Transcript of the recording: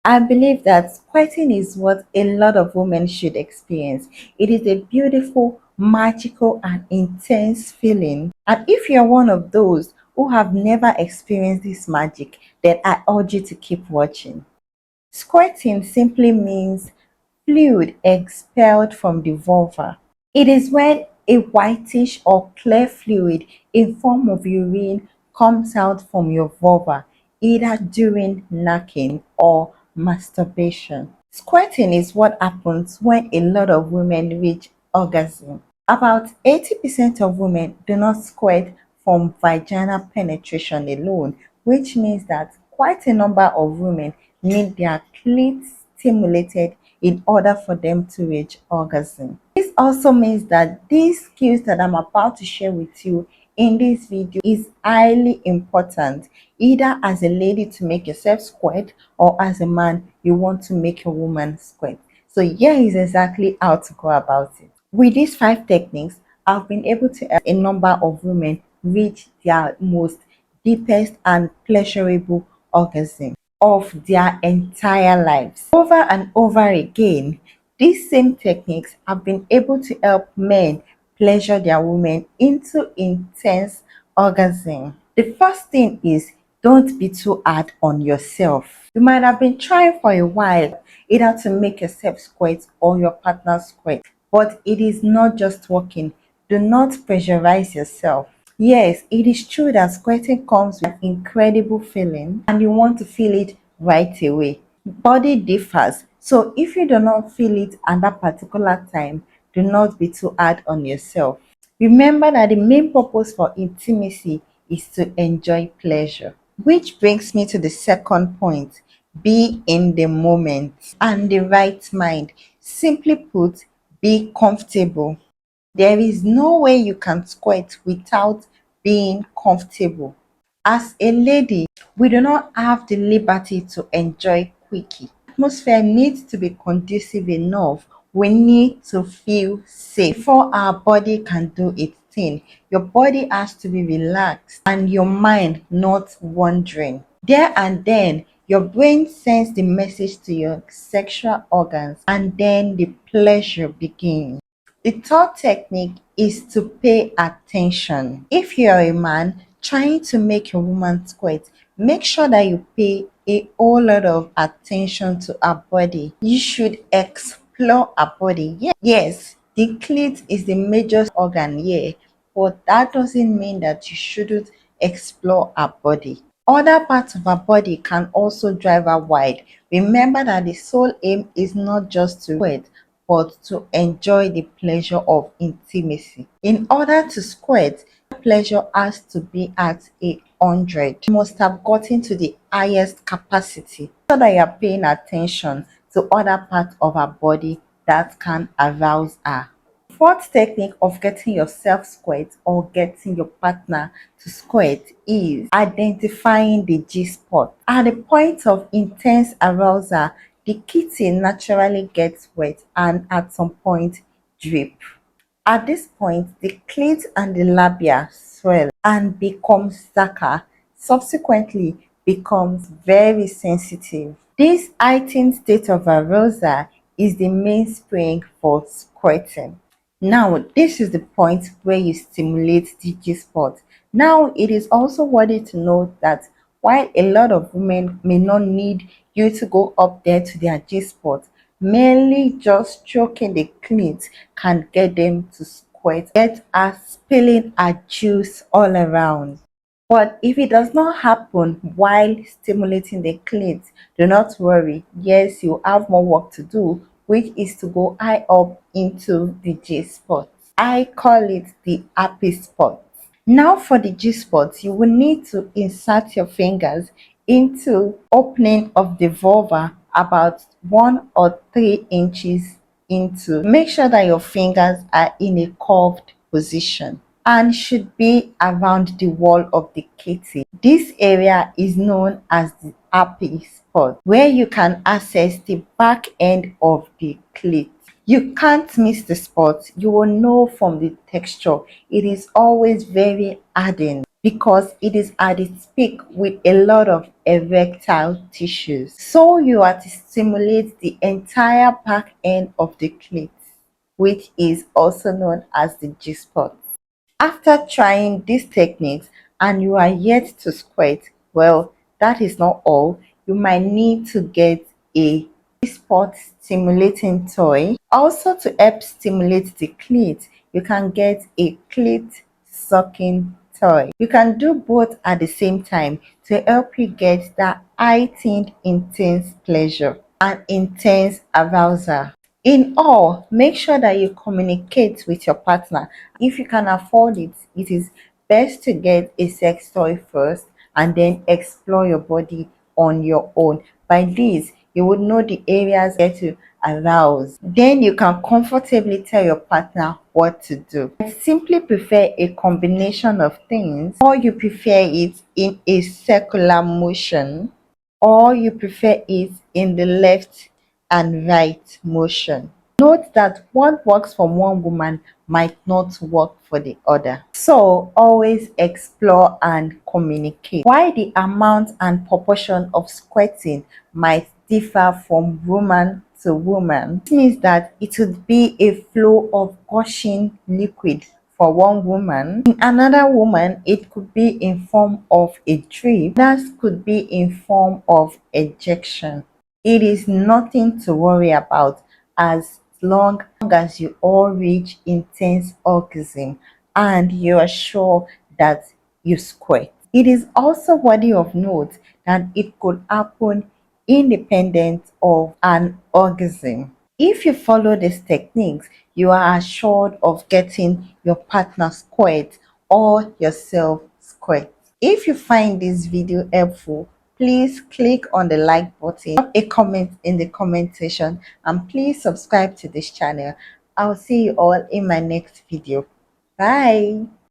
I believe that squirting is what a lot of women should experience. It is a beautiful, magical, and intense feeling. And if you're one of those who have never experienced this magic, then I urge you to keep watching. Squirting simply means fluid expelled from the vulva. It is when a whitish or clear fluid in form of urine comes out from your vulva, either during knacking or masturbation. Squirting is what happens when a lot of women reach orgasm. About 80% of women do not squirt from vaginal penetration alone, which means that quite a number of women need their clit stimulated in order for them to reach orgasm. This also means that these skills that I'm about to share with you in this video is highly important, either as a lady to make yourself squirt or as a man you want to make a woman squirt. So here is exactly how to go about it. With these 5 techniques, I've been able to help a number of women reach their most deepest and pleasurable orgasm of their entire lives. Over and over again, these same techniques have been able to help men pleasure their women into intense orgasm. The first thing is, don't be too hard on yourself. You might have been trying for a while either to make yourself squirt or your partner squirt, but it is not just working. Do not pressurize yourself. Yes, it is true that squirting comes with an incredible feeling and you want to feel it right away. Body differs, so if you do not feel it at that particular time, do not be too hard on yourself. Remember that the main purpose for intimacy is to enjoy pleasure. Which brings me to the second point, be in the moment and the right mind. Simply put, be comfortable. There is no way you can squirt without being comfortable. As a lady, we do not have the liberty to enjoy quickie. Atmosphere needs to be conducive enough. We need to feel safe before our body can do its thing. Your body has to be relaxed and your mind not wandering. There and then, your brain sends the message to your sexual organs and then the pleasure begins. The third technique is to pay attention. If you're a man trying to make a woman squirt, make sure that you pay a whole lot of attention to her body. You should explore her body. Yes, the clit is the major organ here, but that doesn't mean that you shouldn't explore her body. Other parts of her body can also drive her wild. Remember that the sole aim is not just to squirt, but to enjoy the pleasure of intimacy. In order to squirt, pleasure has to be at 100. You must have gotten to the highest capacity so that you are paying attention to other parts of her body that can arouse her. Fourth technique of getting yourself squirt or getting your partner to squirt is identifying the G spot. At the point of intense arousal, the kitty naturally gets wet and at some point drip. At this point, the clit and the labia swell and becomes darker, subsequently becomes very sensitive. This heightened state of arousal is the mainspring for squirting. Now, this is the point where you stimulate the G spot. Now, it is also worthy to note that while a lot of women may not need you to go up there to their G spot, merely just stroking the clit can get them to squirt, get her spilling her juice all around. But if it does not happen while stimulating the clit, do not worry. Yes, you have more work to do, which is to go high up into the G spot. I call it the happy spot. Now for the G spot, you will need to insert your fingers into opening of the vulva about 1 or 3 inches into. Make sure that your fingers are in a curved position and should be around the wall of the kitty. This area is known as the happy spot, where you can access the back end of the clit. You can't miss the spot. You will know from the texture. It is always very hardened. because it is at its peak with a lot of erectile tissues. So you are to stimulate the entire back end of the clit, which is also known as the G-spot. After trying these techniques and you are yet to squirt, well, that is not all. You might need to get a spot stimulating toy. Also, to help stimulate the clit, you can get a clit sucking toy. You can do both at the same time to help you get that heightened intense pleasure and intense arousal. In all, make sure that you communicate with your partner. If you can afford it, it is best to get a sex toy first and then explore your body on your own. By this, you would know the areas get to arouse. Then you can comfortably tell your partner what to do. I simply prefer a combination of things, or you prefer it in a circular motion, or you prefer it in the left and right motion. Note that what works for one woman might not work for the other. So always explore and communicate. While the amount and proportion of squirting might differ from woman to woman, this means that it would be a flow of gushing liquid for one woman. In another woman, it could be in form of a drip. That could be in form of ejection. It is nothing to worry about as long as you all reach intense orgasm and you are sure that you squirt. It is also worthy of note that it could happen independent of an orgasm. If you follow these techniques, you are assured of getting your partner squirt or yourself squirt. If you find this video helpful, please click on the like button, drop a comment in the comment section, and please subscribe to this channel. I'll see you all in my next video. Bye.